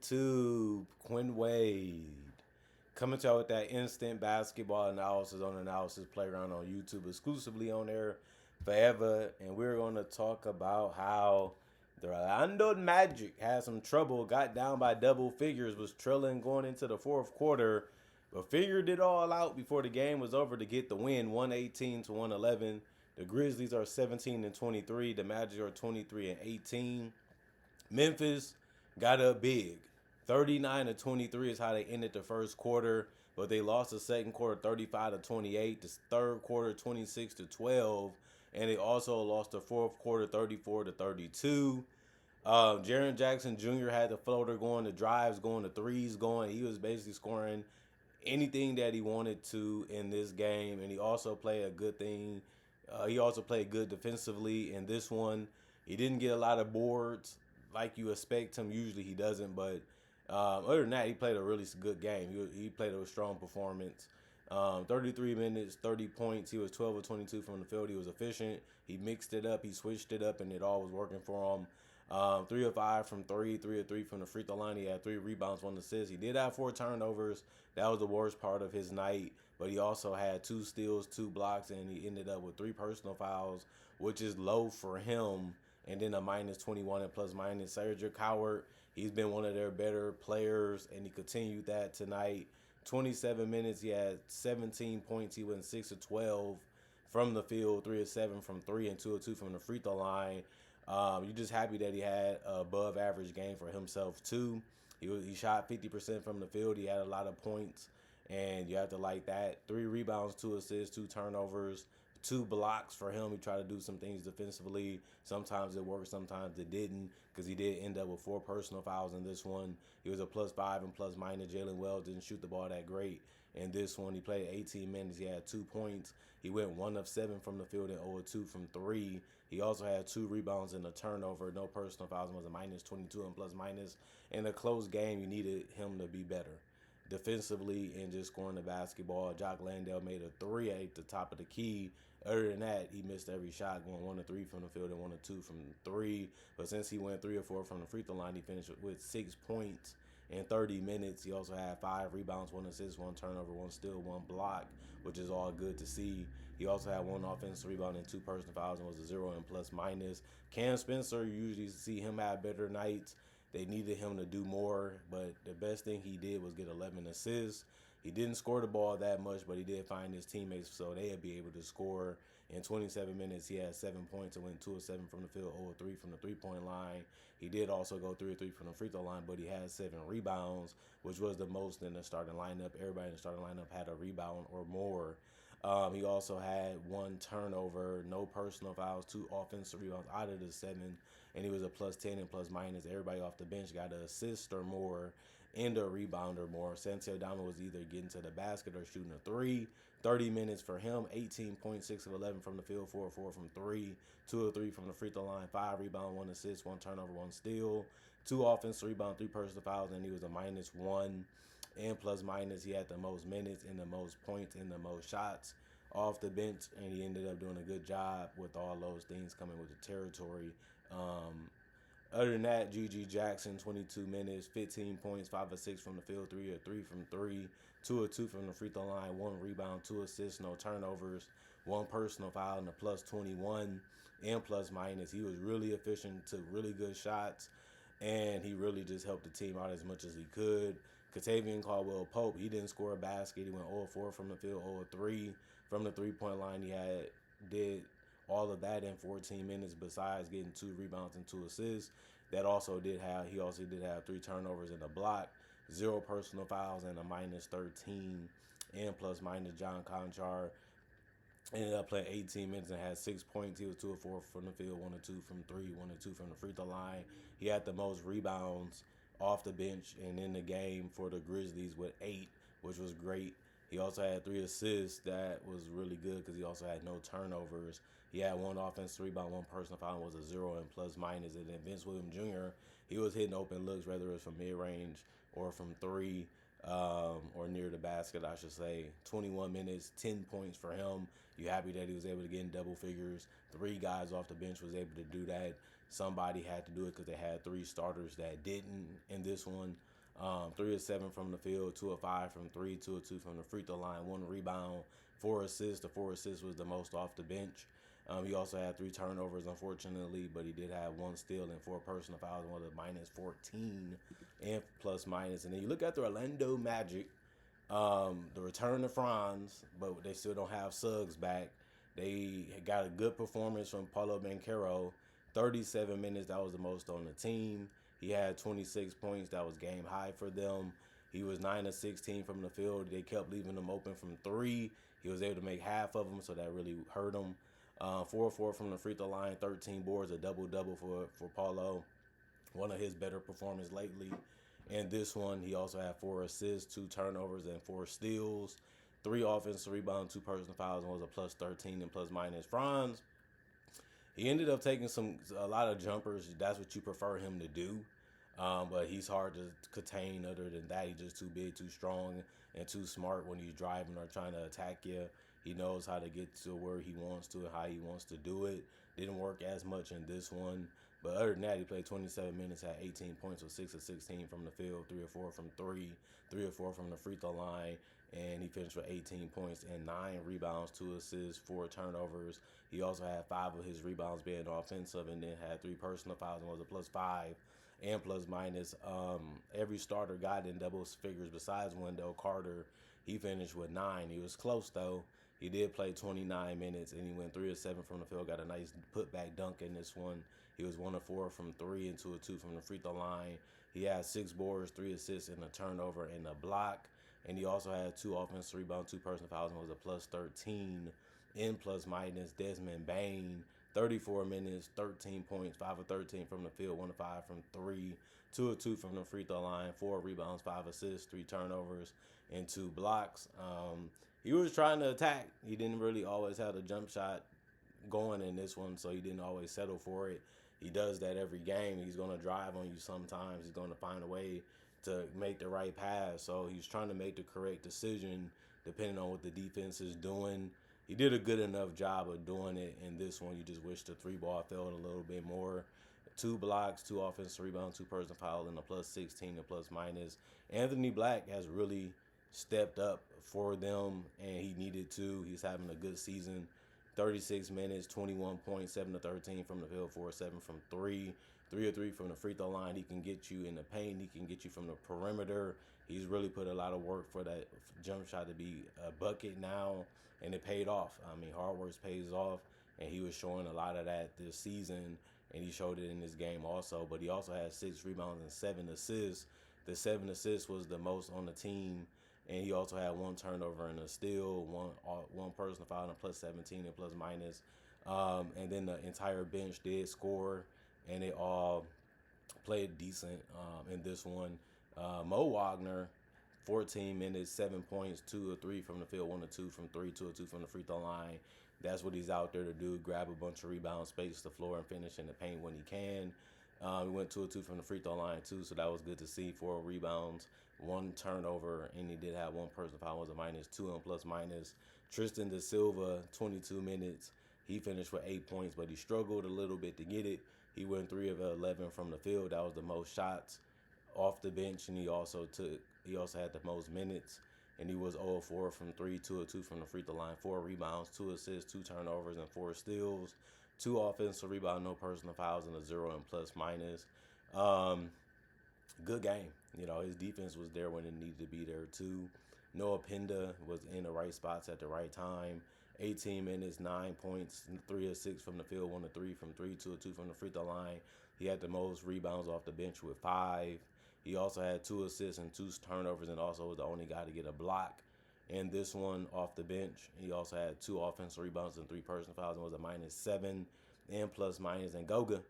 YouTube, Quinn Wade. Coming to y'all with that instant basketball analysis on Analysis Playground on YouTube, exclusively on there forever. And we're going to talk about how the Orlando Magic had some trouble, got down by double figures, was trailing going into the fourth quarter, but figured it all out before the game was over to get the win, 118 to 111. The Grizzlies are 17 and 23. The Magic are 23 and 18. Memphis got up big. 39 to 23 is how they ended the first quarter, but they lost the second quarter 35 to 28, the third quarter 26 to 12, and they also lost the fourth quarter 34 to 32. Jaren Jackson Jr. had the floater going, the drives going, the threes going. He was basically scoring anything that he wanted to in this game, and he also played a good thing. He also played good defensively in this one. He didn't get a lot of boards like you expect him. Usually he doesn't, but other than that, he played a really good game. He played a strong performance. 33 minutes, 30 points. He was 12 of 22 from the field. He was efficient. He mixed it up. He switched it up, and it all was working for him. 3 of 5 from 3, 3 of 3 from the free throw line. He had 3 rebounds, 1 assist. He did have 4 turnovers. That was the worst part of his night. But he also had 2 steals, 2 blocks, and he ended up with 3 personal fouls, which is low for him. And then a minus 21 and plus minus. Serge Coward, he's been one of their better players, and he continued that tonight. 27 minutes, he had 17 points. He went 6 of 12 from the field, 3 of 7 from 3, and 2 of 2 from the free throw line. You're just happy that he had a above average game for himself too. He shot 50% from the field. He had a lot of points, and you have to like that. 3 rebounds, 2 assists, 2 turnovers, 2 blocks for him. He tried to do some things defensively. Sometimes it worked, sometimes it didn't, because he did end up with 4 personal fouls in this one. He was a plus 5 and plus minus. Jalen Wells didn't shoot the ball that great. In this one, he played 18 minutes. He had 2 points. He went 1 of 7 from the field and 0 of 2 from 3. He also had 2 rebounds and a turnover. No personal fouls. Was a minus 22 and plus minus. In a close game, you needed him to be better defensively and just scoring the basketball. Jock Landale made a 3 at the top of the key. Other than that, he missed every shot, going 1 of 3 from the field and 1 of 2 from 3. But since he went 3 or 4 from the free throw line, he finished with 6 points in 30 minutes. He also had 5 rebounds, 1 assist, 1 turnover, 1 steal, 1 block, which is all good to see. He also had 1 offensive rebound and 2 personal fouls and was a 0 and plus minus. Cam Spencer, you usually see him have better nights. They needed him to do more, but the best thing he did was get 11 assists. He didn't score the ball that much, but he did find his teammates so they'd be able to score. In 27 minutes, he had 7 points and went 2 of 7 from the field, 0 of 3 from the three-point line. He did also go 3 of 3 from the free throw line, but he had 7 rebounds, which was the most in the starting lineup. Everybody in the starting lineup had a rebound or more. He also had 1 turnover, no personal fouls, 2 offensive rebounds out of the 7, and he was a plus 10 and plus minus. Everybody off the bench got an assist or more and a rebound or more. Santi Aldama was either getting to the basket or shooting a 3. 30 minutes for him, 18.6 of 11 from the field, 4 of 4 from 3, 2 of 3 from the free throw line, 5 rebound, 1 assist, 1 turnover, 1 steal, 2 offensive rebound, 3 personal fouls, and he was a minus 1 and plus minus. He had the most minutes and the most points and the most shots off the bench, and he ended up doing a good job with all those things coming with the territory. Other than that, G.G. Jackson, 22 minutes, 15 points, 5 of 6 from the field, 3 of 3 from 3, 2 of 2 from the free throw line, 1 rebound, 2 assists, no turnovers, 1 personal foul, and a plus 21 and plus minus. He was really efficient, took really good shots, and he really just helped the team out as much as he could. Katavian Caldwell-Pope, he didn't score a basket. He went 0 of 4 from the field, 0 of 3 from the three-point line. He did all of that in 14 minutes besides getting 2 rebounds and 2 assists. He also did have 3 turnovers and a block, 0 personal fouls, and a minus 13 and plus minus. John Conchar ended up playing 18 minutes and had 6 points. He was 2 of 4 from the field, 1 of 2 from 3, 1 of 2 from the free throw line. He had the most rebounds off the bench and in the game for the Grizzlies with 8, which was great. He also had 3 assists. That was really good because he also had no turnovers. He had 1 offensive rebound, 1 personal foul, was a 0 and plus minus. And then Vince Williams Jr., he was hitting open looks, whether it was from mid-range or from 3 or near the basket, I should say. 21 minutes, 10 points for him. You happy that he was able to get in double figures. 3 guys off the bench was able to do that. Somebody had to do it because they had 3 starters that didn't in this one. 3 of 7 from the field, 2 of 5 from three, 2 of 2 from the free throw line, 1 rebound, 4 assists. The 4 assists was the most off the bench. He also had 3 turnovers, unfortunately, but he did have 1 steal and 4 personal fouls, and was a minus 14 and plus minus. And then you look at the Orlando Magic, the return of Franz, but they still don't have Suggs back. They got a good performance from Paulo Banchero, 37 minutes. That was the most on the team. He had 26 points. That was game high for them. He was 9 of 16 from the field. They kept leaving him open from 3. He was able to make half of them, so that really hurt him. 4-4 from the free throw line, 13 boards, a double-double for Paulo. One of his better performances lately. And this one, he also had 4 assists, 2 turnovers, and 4 steals. 3 offensive rebounds, 2 personal fouls, and was a plus 13 and plus minus. Franz, he ended up taking a lot of jumpers. That's what you prefer him to do. But he's hard to contain. Other than that, he's just too big, too strong, and too smart when he's driving or trying to attack you. He knows how to get to where he wants to and how he wants to do it. Didn't work as much in this one. But other than that, he played 27 minutes, had 18 points with 6 of 16 from the field, 3 of 4 from 3, 3 of 4 from the free throw line, and he finished with 18 points and 9 rebounds, 2 assists, 4 turnovers. He also had 5 of his rebounds being offensive, and then had 3 personal fouls and was a plus 5 and plus minus. Every starter got in double figures besides Wendell Carter. He finished with 9. He was close, though. He did play 29 minutes, and he went 3 of 7 from the field. Got a nice putback dunk in this one. He was 1 of 4 from 3 and 2 of 2 from the free throw line. He had 6 boards, 3 assists, and a turnover and a block. And he also had 2 offensive rebounds, 2 personal fouls, and was a plus 13 in plus minus. Desmond Bane, 34 minutes, 13 points, 5 of 13 from the field, 1 of 5 from 3, 2 of 2 from the free throw line, 4 rebounds, 5 assists, 3 turnovers, and 2 blocks. He was trying to attack. He didn't really always have a jump shot going in this one, so he didn't always settle for it. He does that every game. He's going to drive on you sometimes. He's going to find a way to make the right pass. So he's trying to make the correct decision depending on what the defense is doing. He did a good enough job of doing it in this one. You just wish the 3-ball fell a little bit more. 2 blocks, 2 offensive rebounds, 2 personal fouls, and a plus 16 and plus minus. Anthony Black has really stepped up for them, and he needed to. He's having a good season. 36 minutes, 21 points, 7 of 13 from the field, 4 of 7 from 3, 3 of 3 from the free throw line. He can get you in the paint. He can get you from the perimeter. He's really put a lot of work for that jump shot to be a bucket now, and it paid off. I mean, hard work pays off, and he was showing a lot of that this season, and he showed it in this game also. But he also had 6 rebounds and 7 assists. The 7 assists was the most on the team. And he also had 1 turnover and a steal, one personal foul, and a plus 17 and plus minus. And then the entire bench did score, and they all played decent in this one. Mo Wagner, 14 minutes, 7 points, 2 of 3 from the field, 1 of 2 from 3, 2 of 2 from the free throw line. That's what he's out there to do, grab a bunch of rebounds, space the floor, and finish in the paint when he can. He went 2 of 2 from the free throw line, too, so that was good to see. 4 rebounds, 1 turnover, and he did have 1 personal foul, was a minus 2 and plus minus. Tristan Da Silva, 22 minutes. He finished with 8 points, but he struggled a little bit to get it. He went 3 of 11 from the field. That was the most shots off the bench, and he also had the most minutes. And he was 0 of 4 from 3, 2 of 2 from the free throw line, 4 rebounds, 2 assists, 2 turnovers, and 4 steals. 2 offensive rebounds, no personal fouls, and a 0 and plus minus. Good game. You know, his defense was there when it needed to be there too. Noah Pinda was in the right spots at the right time. 18 minutes, 9 points, 3 of 6 from the field, 1 of 3 from 3, 2 of 2 from the free throw line. He had the most rebounds off the bench with 5. He also had 2 assists and 2 turnovers, and also was the only guy to get a block in this one off the bench. He also had 2 offensive rebounds and 3 personal fouls, and was a minus 7 and plus minus. And Goga,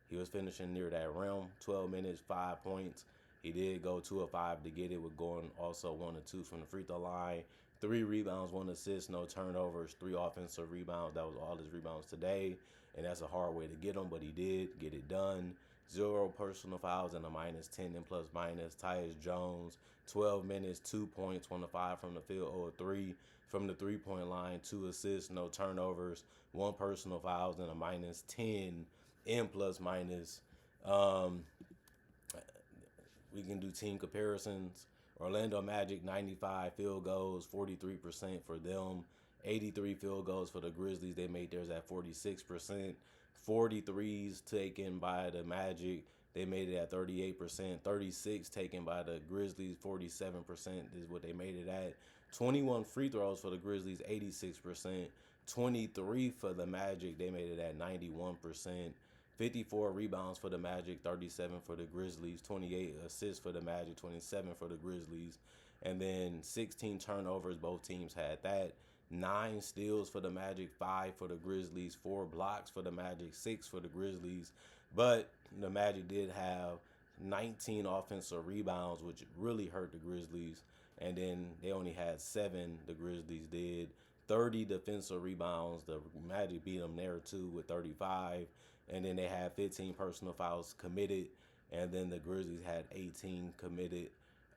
he was finishing near that rim, 12 minutes, 5 points. He did go 2 of 5 to get it, with going also 1 of 2 from the free throw line. 3 rebounds, 1 assist, no turnovers, 3 offensive rebounds. That was all his rebounds today, and that's a hard way to get them, but he did get it done. 0 personal fouls and a minus 10 and plus minus. Tyus Jones, 12 minutes, 2 points, 1 of 5 from the field, 0 of 3 from the three-point line, 2 assists, no turnovers, 1 personal fouls, and a minus 10 and plus minus. we can do team comparisons. Orlando Magic, 95 field goals, 43% for them. 83 field goals for the Grizzlies. They made theirs at 46%. 43s taken by the Magic. They made it at 38%. 36 taken by the Grizzlies. 47% is what they made it at. 21 free throws for the Grizzlies. 86%. 23 for the Magic. They made it at 91%. 54 rebounds for the Magic, 37 for the Grizzlies, 28 assists for the Magic, 27 for the Grizzlies, and then 16 turnovers. Both teams had that. 9 steals for the Magic, 5 for the Grizzlies, 4 blocks for the Magic, 6 for the Grizzlies. But the Magic did have 19 offensive rebounds, which really hurt the Grizzlies. And then they only had 7, the Grizzlies did. 30 defensive rebounds. The Magic beat them there too with 35. And then they had 15 personal fouls committed. And then the Grizzlies had 18 committed.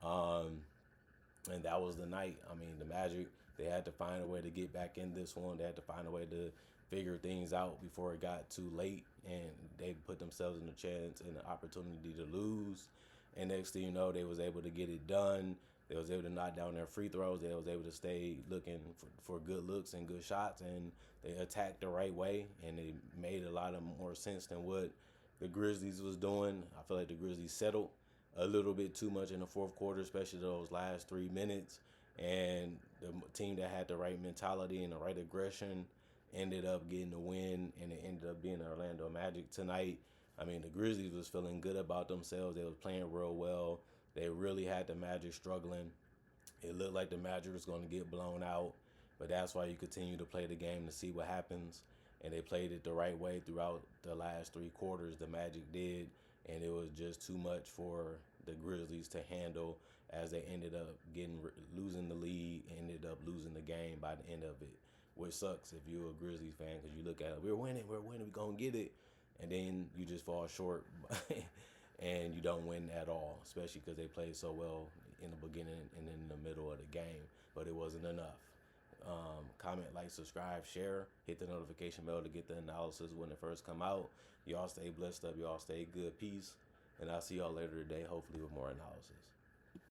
And that was the night. I mean, the Magic, they had to find a way to get back in this one. They had to find a way to figure things out before it got too late. And they put themselves in a chance and an opportunity to lose. And next thing you know, they was able to get it done. They was able to knock down their free throws. They was able to stay looking for good looks and good shots. And they attacked the right way. And they made a lot of more sense than what the Grizzlies was doing. I feel like the Grizzlies settled a little bit too much in the fourth quarter, especially those last 3 minutes. And the team that had the right mentality and the right aggression ended up getting the win, and it ended up being the Orlando Magic tonight. I mean, the Grizzlies was feeling good about themselves. They was playing real well. They really had the Magic struggling. It looked like the Magic was going to get blown out, but that's why you continue to play the game to see what happens. And they played it the right way throughout the last 3 quarters. The Magic did, and it was just too much for the Grizzlies to handle as they ended up losing the lead, ended up losing the game by the end of it, which sucks if you're a Grizzlies fan because you look at it, we're winning, we're going to get it, and then you just fall short and you don't win at all, especially because they played so well in the beginning and in the middle of the game, but it wasn't enough. Comment, like, subscribe, share, hit the notification bell to get the analysis when it first come out. Y'all stay blessed up. Y'all stay good. Peace. And I'll see y'all later today, hopefully with more analysis.